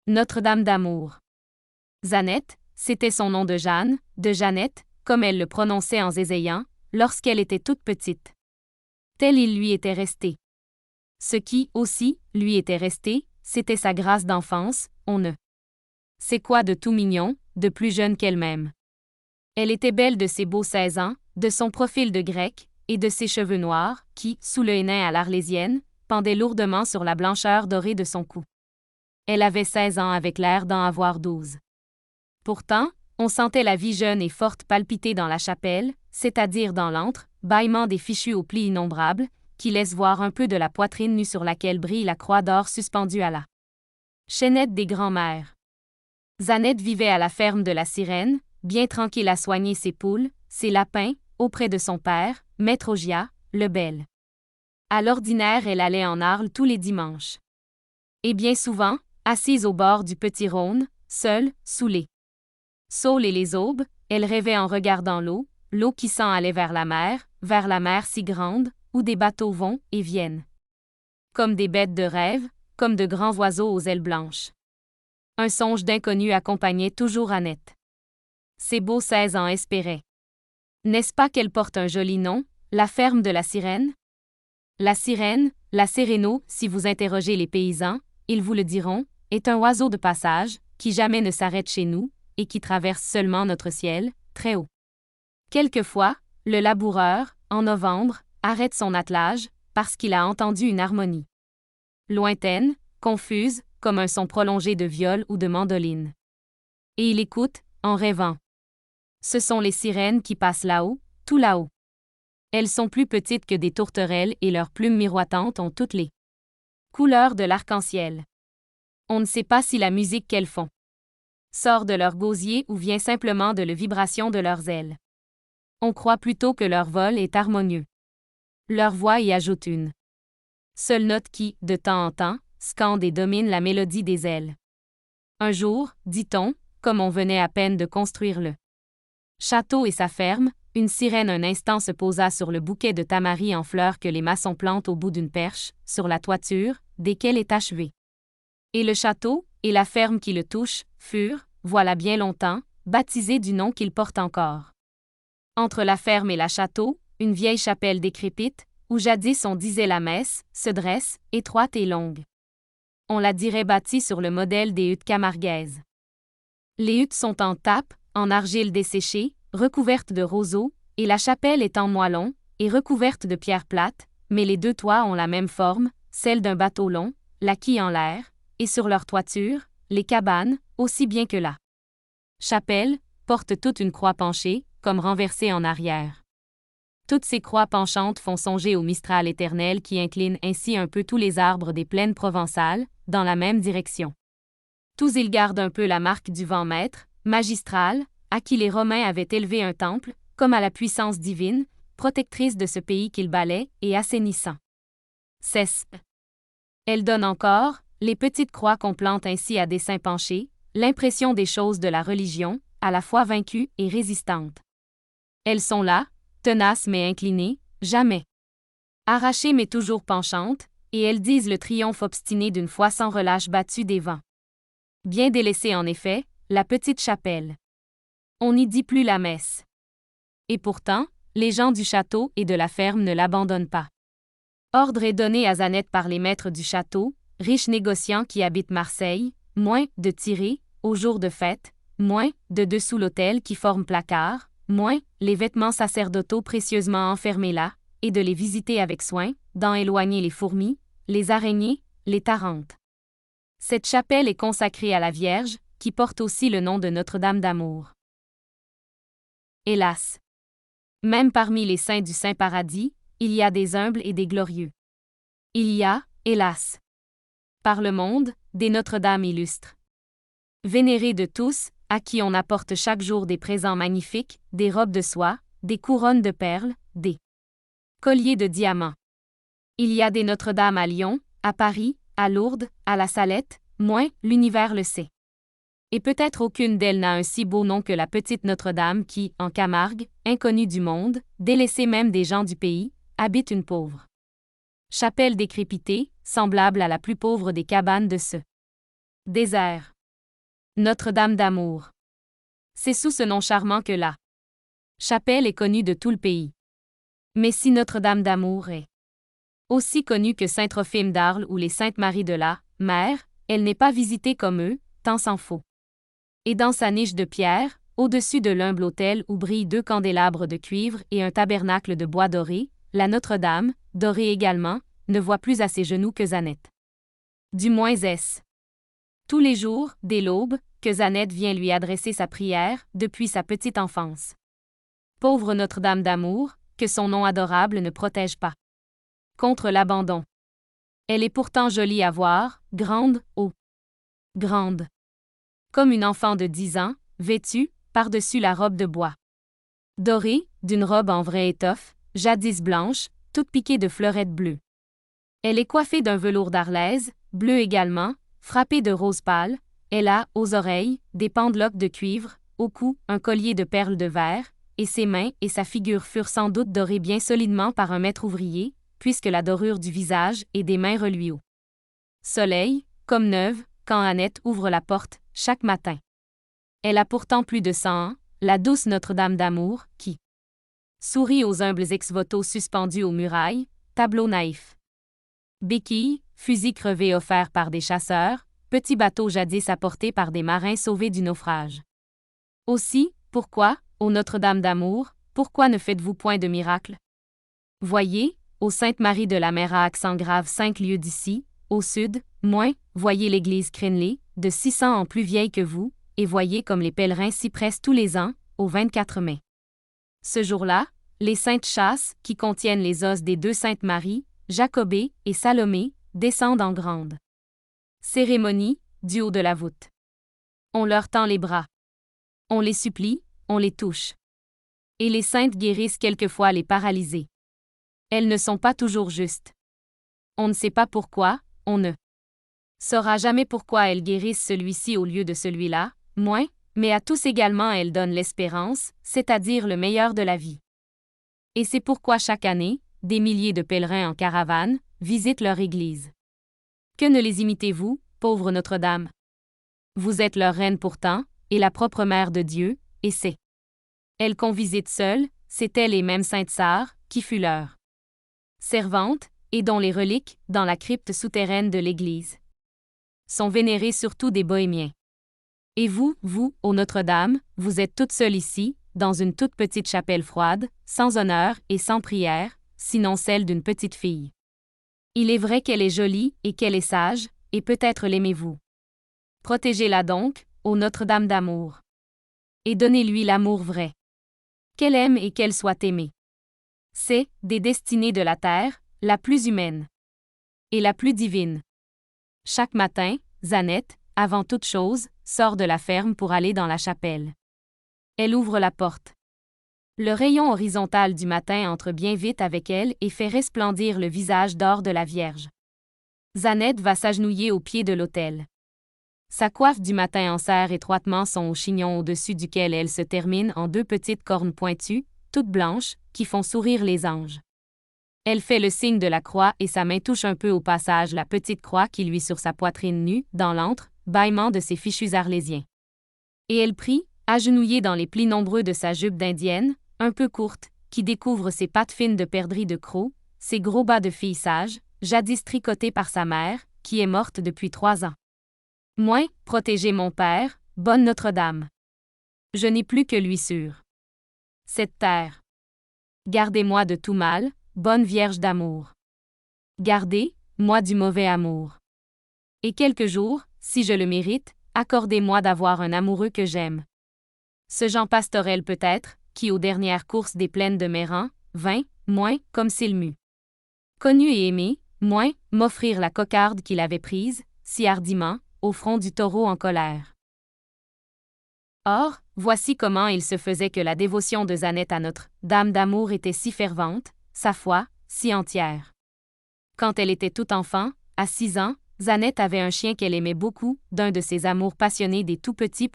Notre-Dame d'Amour. Zanette, c'était son nom de Jeanne, de Jeannette, comme elle le prononçait en zézayant, lorsqu'elle était toute petite. Tel il lui était resté. Ce qui, aussi, lui était resté, c'était sa grâce d'enfance, on ne sait quoi de tout mignon, de plus jeune qu'elle-même. Elle était belle de ses beaux 16 ans, de son profil de grecque, et de ses cheveux noirs, qui, sous le hennin à l'arlésienne, pendaient lourdement sur la blancheur dorée de son cou. Elle avait 16 ans avec l'air d'en avoir 12. Pourtant, on sentait la vie jeune et forte palpiter dans la chapelle, c'est-à-dire dans l'antre, bâillement des fichus aux plis innombrables, qui laissent voir un peu de la poitrine nue sur laquelle brille la croix d'or suspendue à la chaînette des grands-mères. Zanette vivait à la ferme de la Sirène, bien tranquille à soigner ses poules, ses lapins, auprès de son père, Maître Ogia, le bel. À l'ordinaire, elle allait en Arles tous les dimanches. Et bien souvent, assise au bord du petit Rhône, seule, sous les saules et les aubes, elle rêvait en regardant l'eau qui s'en allait vers la mer si grande, où des bateaux vont et viennent. Comme des bêtes de rêve, comme de grands oiseaux aux ailes blanches. Un songe d'inconnu accompagnait toujours Annette. Ses beaux 16 ans espéraient. N'est-ce pas qu'elle porte un joli nom, la ferme de la Sirène? La sirène, la séréno, si vous interrogez les paysans, ils vous le diront, est un oiseau de passage, qui jamais ne s'arrête chez nous, et qui traverse seulement notre ciel, très haut. Quelquefois, le laboureur, en novembre, arrête son attelage, parce qu'il a entendu une harmonie lointaine, confuse, comme un son prolongé de viol ou de mandoline. Et il écoute, en rêvant. Ce sont les sirènes qui passent là-haut, tout là-haut. Elles sont plus petites que des tourterelles et leurs plumes miroitantes ont toutes les couleurs de l'arc-en-ciel. On ne sait pas si la musique qu'elles font sort de leur gosier ou vient simplement de la vibration de leurs ailes. On croit plutôt que leur vol est harmonieux. Leur voix y ajoute une seule note qui, de temps en temps, scande et domine la mélodie des ailes. Un jour, dit-on, comme on venait à peine de construire le château et sa ferme, une sirène un instant se posa sur le bouquet de tamaris en fleurs que les maçons plantent au bout d'une perche, sur la toiture, dès qu'elle est achevée. Et le château, et la ferme qui le touche, furent, voilà bien longtemps, baptisés du nom qu'ils portent encore. Entre la ferme et la château, une vieille chapelle décrépite, où jadis on disait la messe, se dresse, étroite et longue. On la dirait bâtie sur le modèle des huttes camarguaises. Les huttes sont en tape, en argile desséchée, recouverte de roseaux, et la chapelle est en moellon, et recouverte de pierres plates, mais les deux toits ont la même forme, celle d'un bateau long, la quille en l'air, et sur leur toiture, les cabanes, aussi bien que la chapelle, portent toute une croix penchée, comme renversée en arrière. Toutes ces croix penchantes font songer au Mistral éternel qui incline ainsi un peu tous les arbres des plaines provençales, dans la même direction. Tous ils gardent un peu la marque du vent maître, magistral, à qui les Romains avaient élevé un temple, comme à la puissance divine, protectrice de ce pays qu'ils balaient et assainissant. Cesse. Elle donne encore, les petites croix qu'on plante ainsi à dessein penché, l'impression des choses de la religion, à la fois vaincues et résistantes. Elles sont là, tenaces mais inclinées, jamais arrachées mais toujours penchantes, et elles disent le triomphe obstiné d'une foi sans relâche battue des vents. Bien délaissée en effet, la petite chapelle. On n'y dit plus la messe. Et pourtant, les gens du château et de la ferme ne l'abandonnent pas. Ordre est donné à Zanette par les maîtres du château, riches négociants qui habitent Marseille, moins de tirer, aux jours de fête, moins de dessous l'autel qui forme placard, moins les vêtements sacerdotaux précieusement enfermés là, et de les visiter avec soin, d'en éloigner les fourmis, les araignées, les tarentes. Cette chapelle est consacrée à la Vierge, qui porte aussi le nom de Notre-Dame d'Amour. Hélas! Même parmi les saints du Saint-Paradis, il y a des humbles et des glorieux. Il y a, hélas! Par le monde, des Notre-Dame illustres. Vénérées de tous, à qui on apporte chaque jour des présents magnifiques, des robes de soie, des couronnes de perles, des colliers de diamants. Il y a des Notre-Dame à Lyon, à Paris, à Lourdes, à la Salette, moins, l'univers le sait. Et peut-être aucune d'elles n'a un si beau nom que la petite Notre-Dame qui, en Camargue, inconnue du monde, délaissée même des gens du pays, habite une pauvre chapelle décrépitée, semblable à la plus pauvre des cabanes de ce désert. Notre-Dame d'Amour. C'est sous ce nom charmant que la chapelle est connue de tout le pays. Mais si Notre-Dame d'Amour est aussi connue que Saint-Trophime d'Arles ou les Saintes Maries de la Mer, elle n'est pas visitée comme eux, tant s'en faut. Et dans sa niche de pierre, au-dessus de l'humble autel où brillent 2 candélabres de cuivre et un tabernacle de bois doré, la Notre-Dame, dorée également, ne voit plus à ses genoux que Zanette. Du moins est-ce tous les jours, dès l'aube, que Zanette vient lui adresser sa prière, depuis sa petite enfance. Pauvre Notre-Dame d'Amour, que son nom adorable ne protège pas contre l'abandon. Elle est pourtant jolie à voir, grande, grande. Comme une enfant de 10 ans, vêtue, par-dessus la robe de bois dorée, d'une robe en vraie étoffe, jadis blanche, toute piquée de fleurettes bleues. Elle est coiffée d'un velours d'arlaise, bleu également, frappé de rose pâle. Elle a, aux oreilles, des pendeloques de cuivre, au cou, un collier de perles de verre, et ses mains et sa figure furent sans doute dorées bien solidement par un maître ouvrier, puisque la dorure du visage et des mains reluit au soleil, comme neuve, quand Annette ouvre la porte, chaque matin. Elle a pourtant plus de 100 ans, la douce Notre-Dame d'Amour, qui sourit aux humbles ex-voto suspendus aux murailles, tableaux naïfs. Béquilles, fusils crevés offerts par des chasseurs, petits bateaux jadis apportés par des marins sauvés du naufrage. Aussi, pourquoi, ô Notre-Dame d'Amour, pourquoi ne faites-vous point de miracle? Voyez, ô Sainte Marie de la Mer à accent grave 5 lieues d'ici, au sud, moins, voyez l'église Crenley, de 600 ans plus vieille que vous, et voyez comme les pèlerins s'y pressent tous les ans, au 24 mai. Ce jour-là, les saintes chasses, qui contiennent les os des 2 Saintes Maries, Jacobée et Salomé, descendent en grande cérémonie, du haut de la voûte. On leur tend les bras. On les supplie, on les touche. Et les saintes guérissent quelquefois les paralysés. Elles ne sont pas toujours justes. On ne sait pas pourquoi, on ne saura jamais pourquoi elles guérissent celui-ci au lieu de celui-là, moins, mais à tous également elles donnent l'espérance, c'est-à-dire le meilleur de la vie. Et c'est pourquoi chaque année, des milliers de pèlerins en caravane visitent leur église. Que ne les imitez-vous, pauvre Notre-Dame? Vous êtes leur reine pourtant, et la propre mère de Dieu, et c'est elle qu'on visite seule, c'est elle et même Sainte Sarre, qui fut leur servante, et dont les reliques, dans la crypte souterraine de l'église, sont vénérées surtout des bohémiens. Et vous, ô Notre-Dame, vous êtes toute seule ici, dans une toute petite chapelle froide, sans honneur et sans prière, sinon celle d'une petite fille. Il est vrai qu'elle est jolie et qu'elle est sage, et peut-être l'aimez-vous. Protégez-la donc, ô Notre-Dame d'Amour. Et donnez-lui l'amour vrai. Qu'elle aime et qu'elle soit aimée. C'est, des destinées de la terre, la plus humaine. Et la plus divine. Chaque matin, Zanette, avant toute chose, sort de la ferme pour aller dans la chapelle. Elle ouvre la porte. Le rayon horizontal du matin entre bien vite avec elle et fait resplendir le visage d'or de la Vierge. Zanette va s'agenouiller au pied de l'autel. Sa coiffe du matin enserre étroitement son haut chignon au-dessus duquel elle se termine en 2 petites cornes pointues, toutes blanches, qui font sourire les anges. Elle fait le signe de la croix et sa main touche un peu au passage la petite croix qui luit sur sa poitrine nue, dans l'antre, bâillement de ses fichus arlésiens. Et elle prie, agenouillée dans les plis nombreux de sa jupe d'indienne, un peu courte, qui découvre ses pattes fines de perdrix de croc, ses gros bas de fille sage, jadis tricotés par sa mère, qui est morte depuis 3 ans. Moi, protégez mon père, bonne Notre-Dame. Je n'ai plus que lui sur cette terre. Gardez-moi de tout mal, bonne Vierge d'amour. Gardez, moi du mauvais amour. Et quelques jours, si je le mérite, accordez-moi d'avoir un amoureux que j'aime. Ce Jean Pastorel peut-être, qui aux dernières courses des plaines de Méran, vint, moins, comme s'il m'eût connu et aimé, moins, m'offrir la cocarde qu'il avait prise, si hardiment, au front du taureau en colère. Or, voici comment il se faisait que la dévotion de Zanette à Notre-Dame d'Amour était si fervente, sa foi, si entière. Quand elle était toute enfant, à 6 ans, Zanette avait un chien qu'elle aimait beaucoup, d'un de ses amours passionnés des tout petits